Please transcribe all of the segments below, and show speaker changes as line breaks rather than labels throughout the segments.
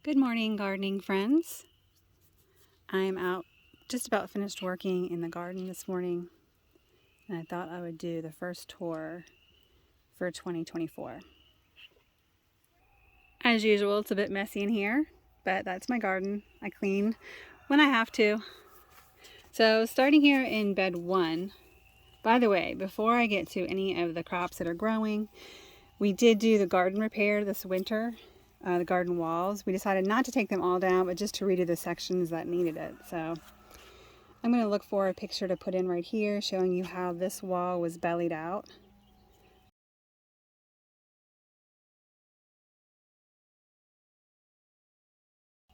Good morning, gardening friends. I'm out just about finished working in the garden this morning, and I thought I would do the first tour for 2024. As usual, it's a bit messy in here, but that's my garden. I clean when I have to. So starting here in bed 1, by the way, before I get to any of the crops that are growing, we did do the garden repair this winter. The garden walls. We decided not to take them all down, but just to redo the sections that needed it. So I'm going to look for a picture to put in right here showing you how this wall was bellied out.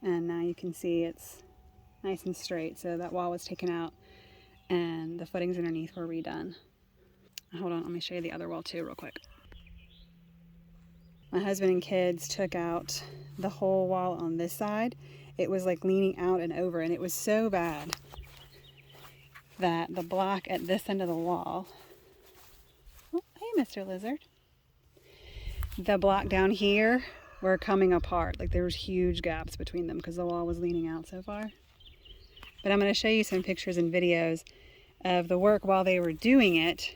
And now you can see it's nice and straight. So that wall was taken out and the footings underneath were redone. Hold on, let me show you the other wall too real quick. My husband and kids took out the whole wall on this side. It was like leaning out and over, and it was so bad that the block at this end of the wall, oh, hey Mr. Lizard, the block down here were coming apart. Like there was huge gaps between them because the wall was leaning out so far. But I'm going to show you some pictures and videos of the work while they were doing it.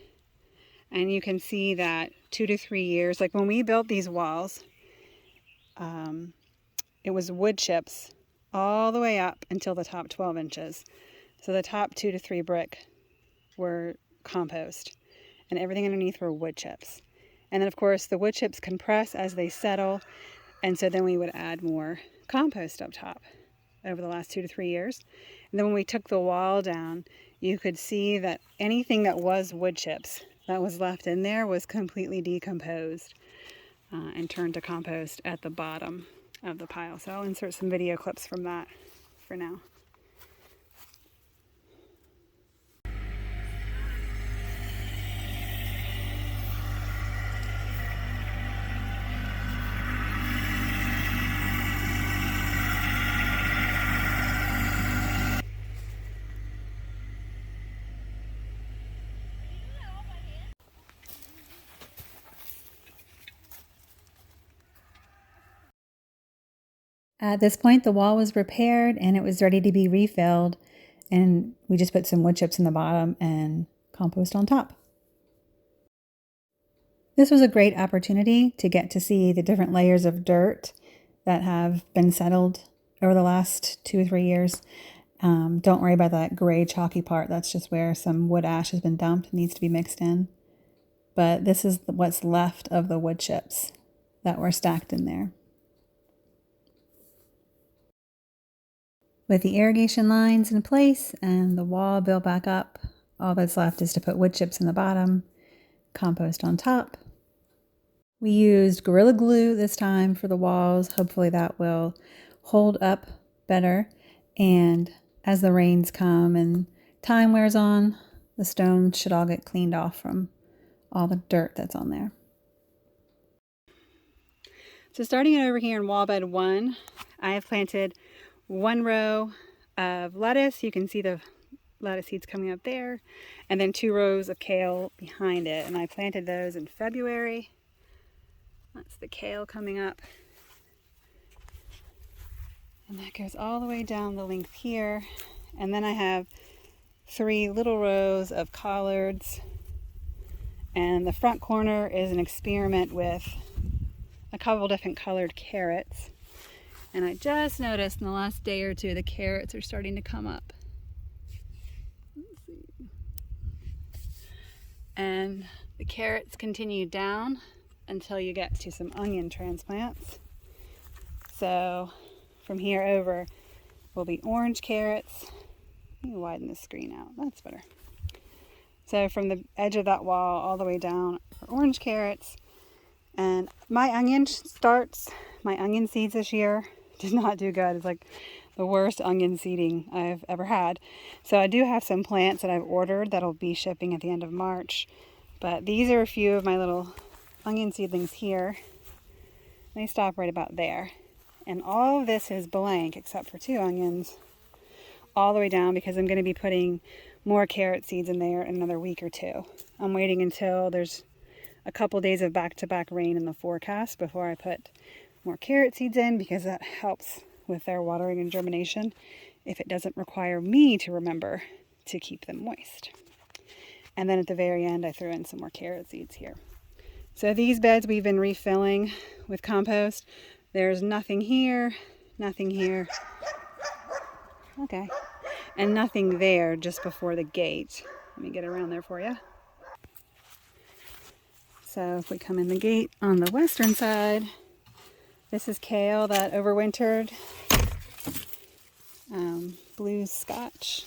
And you can see that 2 to 3 years, like when we built these walls, it was wood chips all the way up until the top 12 inches. So the top 2 to 3 brick were compost and everything underneath were wood chips. And then of course the wood chips compress as they settle. And so then we would add more compost up top over the last 2 to 3 years. And then when we took the wall down, you could see that anything that was wood chips that was left in there was completely decomposed and turned to compost at the bottom of the pile. So I'll insert some video clips from that for now. At this point, the wall was repaired and it was ready to be refilled, and we just put some wood chips in the bottom and compost on top. This was a great opportunity to get to see the different layers of dirt that have been settled over the last 2 or 3 years. Don't worry about that gray chalky part. That's just where some wood ash has been dumped and needs to be mixed in. But this is what's left of the wood chips that were stacked in there. With the irrigation lines in place and the wall built back up, all that's left is to put wood chips in the bottom, compost on top. We used Gorilla Glue this time for the walls. Hopefully that will hold up better. And as the rains come and time wears on, the stones should all get cleaned off from all the dirt that's on there. So starting it over here in wall bed 1, I have planted 1 row of lettuce. You can see the lettuce seeds coming up there, and then 2 rows of kale behind it. And I planted those in February. That's the kale coming up. And that goes all the way down the length here. And then I have 3 little rows of collards. And the front corner is an experiment with a couple different colored carrots. And I just noticed in the last day or 2 the carrots are starting to come up. Let's see. And the carrots continue down until you get to some onion transplants. So from here over will be orange carrots. Let me widen the screen out. That's better. So from the edge of that wall all the way down are orange carrots. And my onion seeds this year did not do good. It's like the worst onion seeding I've ever had. So I do have some plants that I've ordered that'll be shipping at the end of March. But these are a few of my little onion seedlings here. They stop right about there. And all of this is blank except for 2 onions all the way down because I'm going to be putting more carrot seeds in there in another week or 2. I'm waiting until there's a couple days of back-to-back rain in the forecast before I put more carrot seeds in because that helps with their watering and germination if it doesn't require me to remember to keep them moist. And then at the very end, I threw in some more carrot seeds here. So these beds we've been refilling with compost. There's nothing here, nothing here. Okay. And nothing there just before the gate. Let me get around there for you. So if we come in the gate on the western side, this is kale that overwintered. Blue Scotch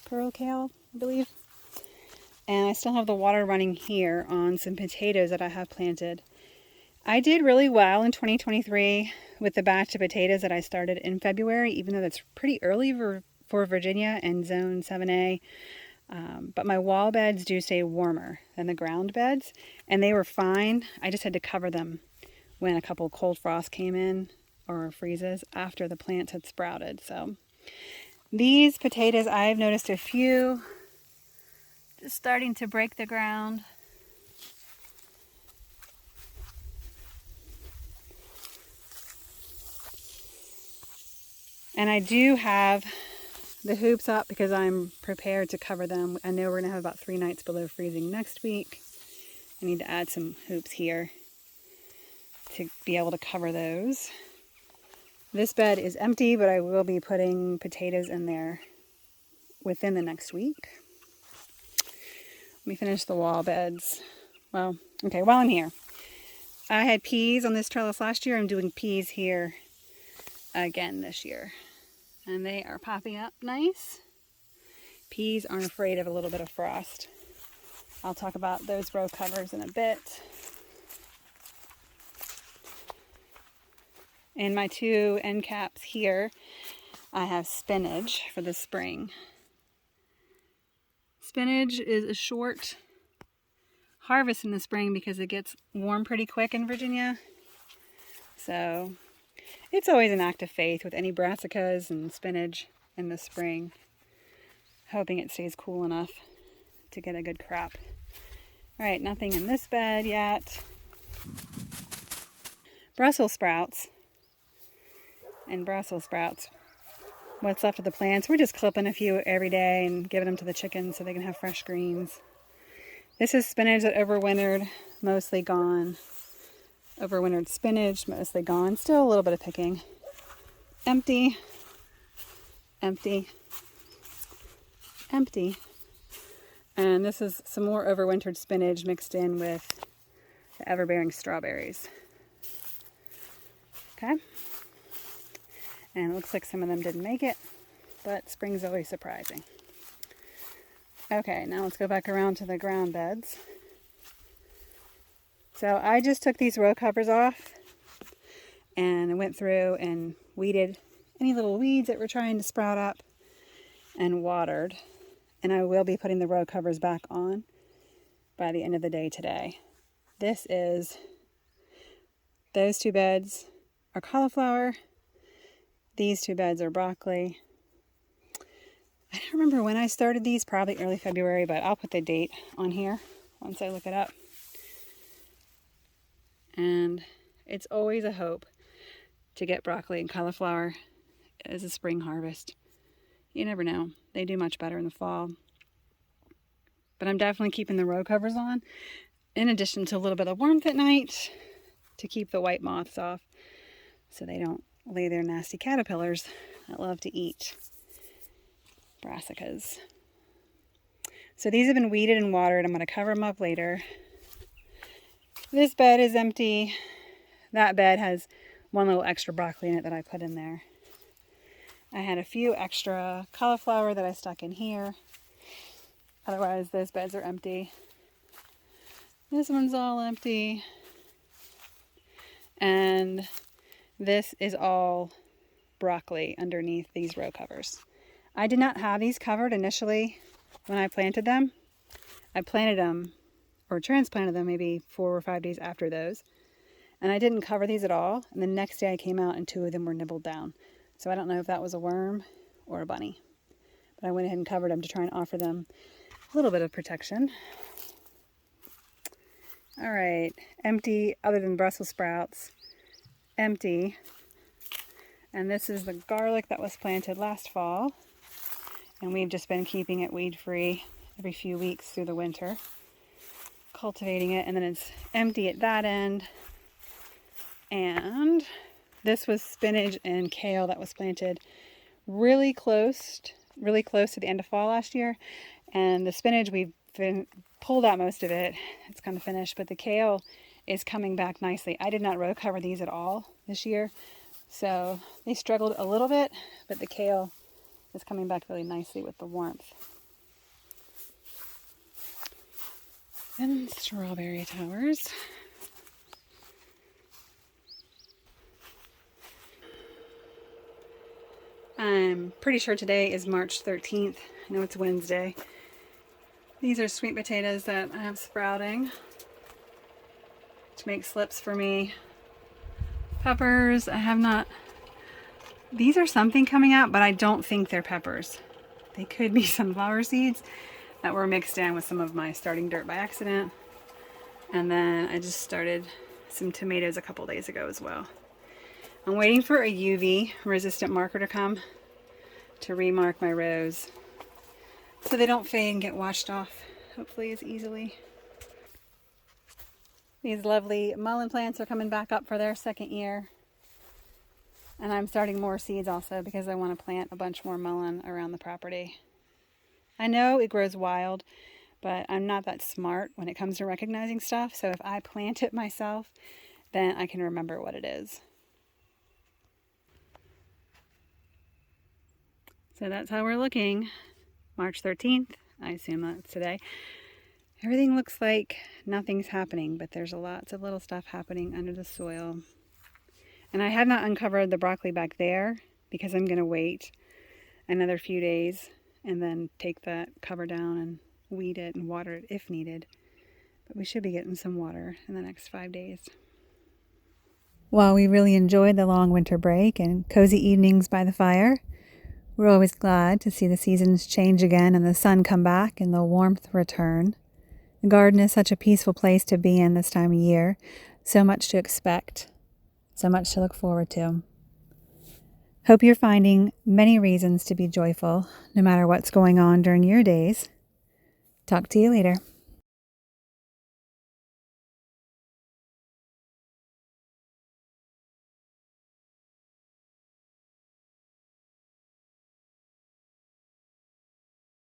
pearl kale, I believe. And I still have the water running here on some potatoes that I have planted. I did really well in 2023 with the batch of potatoes that I started in February, even though that's pretty early for Virginia and zone 7A. But my wall beds do stay warmer than the ground beds, and they were fine. I just had to cover them when a couple cold frosts came in or freezes after the plants had sprouted. So these potatoes, I've noticed a few just starting to break the ground. And I do have the hoops up because I'm prepared to cover them. I know we're going to have about 3 nights below freezing next week. I need to add some hoops here to be able to cover those. This bed is empty, but I will be putting potatoes in there within the next week. Let me finish the wall beds. Well, okay, while I'm here. I had peas on this trellis last year. I'm doing peas here again this year. And they are popping up nice. Peas aren't afraid of a little bit of frost. I'll talk about those row covers in a bit. In my 2 end caps here, I have spinach for the spring. Spinach is a short harvest in the spring because it gets warm pretty quick in Virginia. So it's always an act of faith with any brassicas and spinach in the spring, hoping it stays cool enough to get a good crop. All right, nothing in this bed yet. Brussels sprouts. And Brussels sprouts, what's left of the plants, we're just clipping a few every day and giving them to the chickens so they can have fresh greens. This is spinach that overwintered, mostly gone. Overwintered spinach, mostly gone. Still a little bit of picking. Empty. Empty. Empty. And this is some more overwintered spinach mixed in with the everbearing strawberries. Okay. And it looks like some of them didn't make it, but spring's always surprising. Okay, now let's go back around to the ground beds. So I just took these row covers off and I went through and weeded any little weeds that were trying to sprout up and watered. And I will be putting the row covers back on by the end of the day today. Those 2 beds are cauliflower. These 2 beds are broccoli. I don't remember when I started these, probably early February, but I'll put the date on here once I look it up. And it's always a hope to get broccoli and cauliflower as a spring harvest. You never know. They do much better in the fall. But I'm definitely keeping the row covers on, in addition to a little bit of warmth at night to keep the white moths off so they don't lay their nasty caterpillars that love to eat brassicas. So these have been weeded and watered. I'm going to cover them up later. This bed is empty. That bed has 1 little extra broccoli in it that I put in there. I had a few extra cauliflower that I stuck in here. Otherwise, those beds are empty. This one's all empty. And this is all broccoli underneath these row covers. I did not have these covered initially when I planted them. I planted them or transplanted them maybe 4 or 5 days after those. And I didn't cover these at all. And the next day I came out and 2 of them were nibbled down. So I don't know if that was a worm or a bunny. But I went ahead and covered them to try and offer them a little bit of protection. All right, empty other than Brussels sprouts empty. And this is the garlic that was planted last fall. And we've just been keeping it weed-free every few weeks through the winter, cultivating it. And then it's empty at that end. And this was spinach and kale that was planted really close to the end of fall last year. And the spinach, we've pulled out most of it. It's kind of finished, but the kale is coming back nicely. I did not row cover these at all this year, so they struggled a little bit, but the kale is coming back really nicely with the warmth. And strawberry towers. I'm pretty sure today is March 13th. I know it's Wednesday. These are sweet potatoes that I have sprouting to make slips for me. Peppers, I have not. These are something coming out, but I don't think they're peppers. They could be sunflower seeds that were mixed in with some of my starting dirt by accident. And then I just started some tomatoes a couple days ago as well. I'm waiting for a UV resistant marker to come to remark my rows so they don't fade and get washed off, hopefully as easily. These lovely mullein plants are coming back up for their second year. And I'm starting more seeds also because I want to plant a bunch more mullein around the property. I know it grows wild, but I'm not that smart when it comes to recognizing stuff. So if I plant it myself, then I can remember what it is. So that's how we're looking. March 13th, I assume that's today. Everything looks like nothing's happening, but there's lots of little stuff happening under the soil. And I have not uncovered the broccoli back there because I'm going to wait another few days and then take that cover down and weed it and water it if needed. But we should be getting some water in the next 5 days. While we really enjoyed the long winter break and cozy evenings by the fire, we're always glad to see the seasons change again and the sun come back and the warmth return. The garden is such a peaceful place to be in this time of year. So much to expect. So much to look forward to. Hope you're finding many reasons to be joyful, no matter what's going on during your days. Talk to you later.